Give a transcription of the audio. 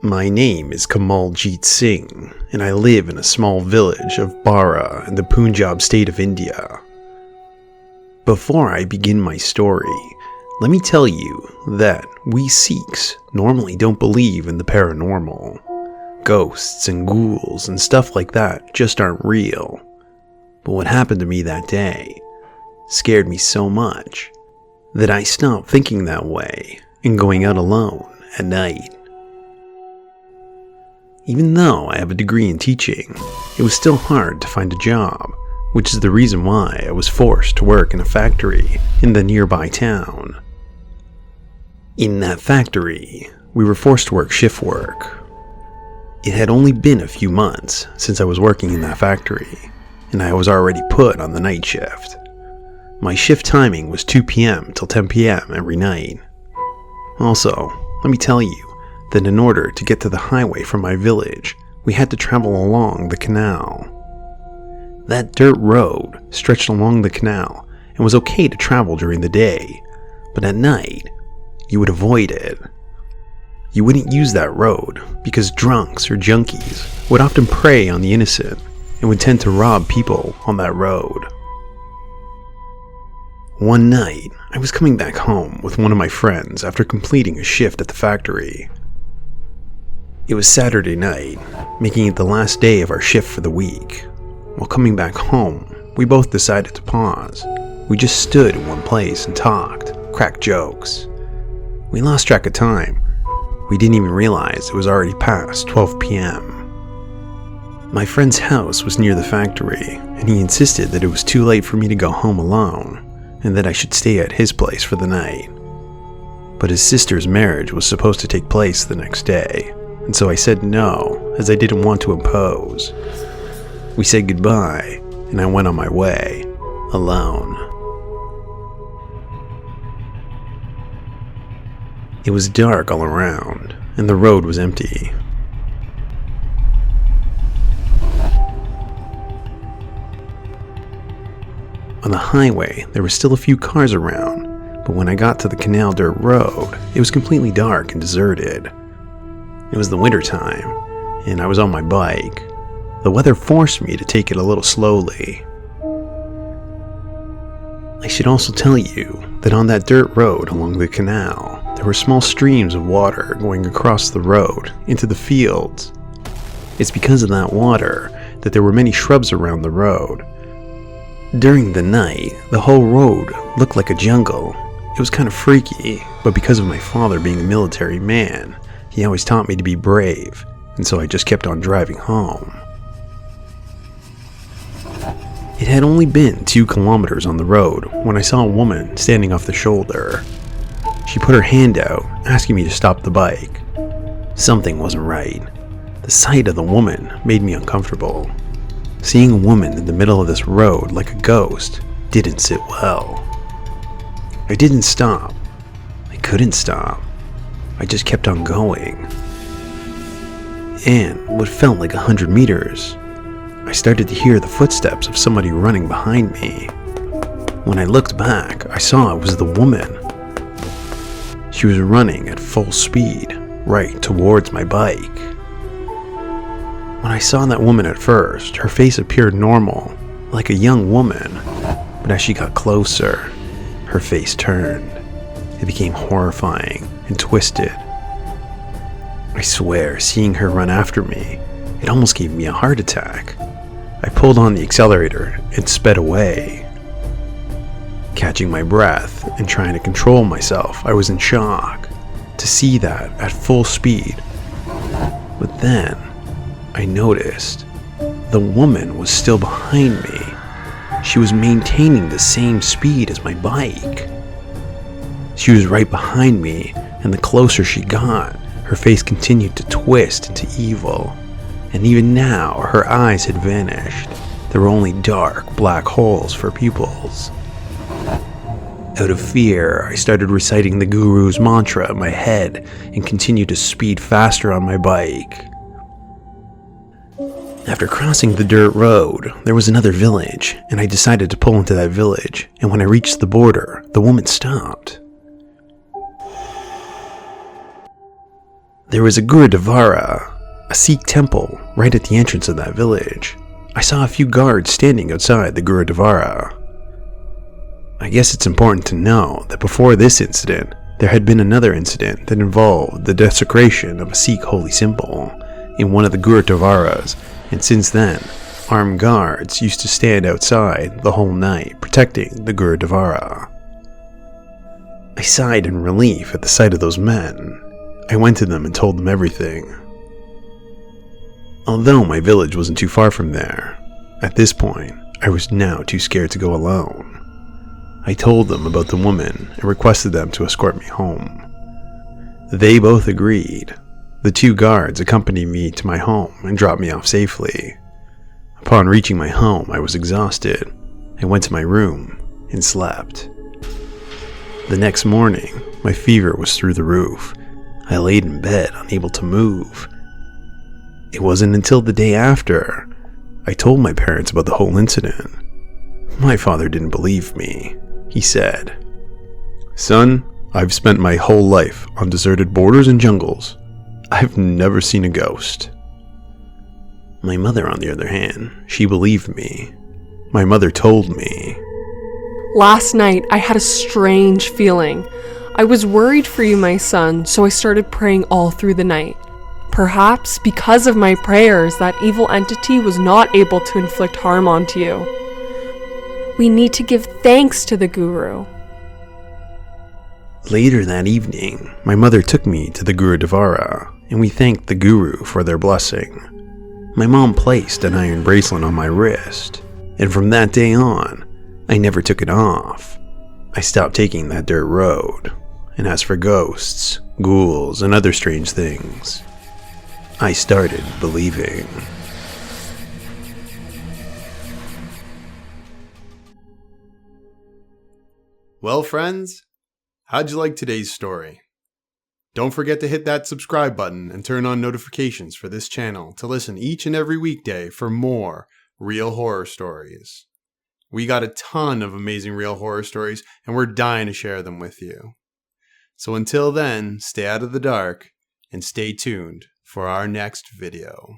My name is Kamaljeet Singh, and I live in a small village of Bara in the Punjab state of India. Before I begin my story, let me tell you that we Sikhs normally don't believe in the paranormal. Ghosts and ghouls and stuff like that just aren't real. But what happened to me that day scared me so much that I stopped thinking that way and going out alone at night. Even though I have a degree in teaching, it was still hard to find a job, which is the reason why I was forced to work in a factory in the nearby town. In that factory, we were forced to work shift work. It had only been a few months since I was working in that factory, and I was already put on the night shift. My shift timing was 2 p.m. till 10 p.m. every night. Also, let me tell you that in order to get to the highway from my village, we had to travel along the canal. That dirt road stretched along the canal and was okay to travel during the day, but at night, you would avoid it. You wouldn't use that road because drunks or junkies would often prey on the innocent and would tend to rob people on that road. One night, I was coming back home with one of my friends after completing a shift at the factory. It was Saturday night, making it the last day of our shift for the week. While coming back home, we both decided to pause. We just stood in one place and talked, cracked jokes. We lost track of time. We didn't even realize it was already past 12 p.m. My friend's house was near the factory, and he insisted that it was too late for me to go home alone, and that I should stay at his place for the night. But his sister's marriage was supposed to take place the next day, and so I said no, as I didn't want to impose. We said goodbye, and I went on my way, alone. It was dark all around, and the road was empty. On the highway, there were still a few cars around, but when I got to the canal dirt road, it was completely dark and deserted. It was the winter time, and I was on my bike. The weather forced me to take it a little slowly. I should also tell you that on that dirt road along the canal, there were small streams of water going across the road into the fields. It's because of that water that there were many shrubs around the road. During the night, the whole road looked like a jungle. It was kind of freaky, but because of my father being a military man, he always taught me to be brave, and so I just kept on driving home. It had only been 2 kilometers on the road when I saw a woman standing off the shoulder. She put her hand out, asking me to stop the bike. Something wasn't right. The sight of the woman made me uncomfortable. Seeing a woman in the middle of this road like a ghost didn't sit well. I didn't stop. I couldn't stop. I just kept on going. And what felt like 100 meters, I started to hear the footsteps of somebody running behind me. When I looked back, I saw it was the woman. She was running at full speed, right towards my bike. When I saw that woman at first, her face appeared normal, like a young woman, but as she got closer, her face turned. It became horrifying and twisted. I swear, seeing her run after me, it almost gave me a heart attack. I pulled on the accelerator and sped away. Catching my breath and trying to control myself, I was in shock to see that at full speed. But then, I noticed the woman was still behind me. She was maintaining the same speed as my bike. She was right behind me, and the closer she got, her face continued to twist into evil. And even now, her eyes had vanished. There were only dark, black holes for pupils. Out of fear, I started reciting the guru's mantra in my head and continued to speed faster on my bike. After crossing the dirt road, there was another village, and I decided to pull into that village, and when I reached the border, the woman stopped. There was a Gurudwara, a Sikh temple, right at the entrance of that village. I saw a few guards standing outside the Gurudwara. I guess it's important to know that before this incident, there had been another incident that involved the desecration of a Sikh holy symbol in one of the Gurudwaras, and since then, armed guards used to stand outside the whole night protecting the Gurudwara. I sighed in relief at the sight of those men. I went to them and told them everything. Although my village wasn't too far from there, at this point, I was now too scared to go alone. I told them about the woman and requested them to escort me home. They both agreed. The 2 guards accompanied me to my home and dropped me off safely. Upon reaching my home, I was exhausted. I went to my room and slept. The next morning, my fever was through the roof. I laid in bed, unable to move. It wasn't until the day after I told my parents about the whole incident. My father didn't believe me. He said, "Son, I've spent my whole life on deserted borders and jungles. I've never seen a ghost." My mother, on the other hand, she believed me. My mother told me, "Last night, I had a strange feeling. I was worried for you, my son, so I started praying all through the night. Perhaps because of my prayers, that evil entity was not able to inflict harm onto you. We need to give thanks to the Guru." Later that evening, my mother took me to the Gurudwara, and we thanked the Guru for their blessing. My mom placed an iron bracelet on my wrist, and from that day on, I never took it off. I stopped taking that dirt road, and as for ghosts, ghouls, and other strange things, I started believing. Well, friends, how'd you like today's story? Don't forget to hit that subscribe button and turn on notifications for this channel to listen each and every weekday for more real horror stories. We got a ton of amazing real horror stories, and we're dying to share them with you. So until then, stay out of the dark and stay tuned for our next video.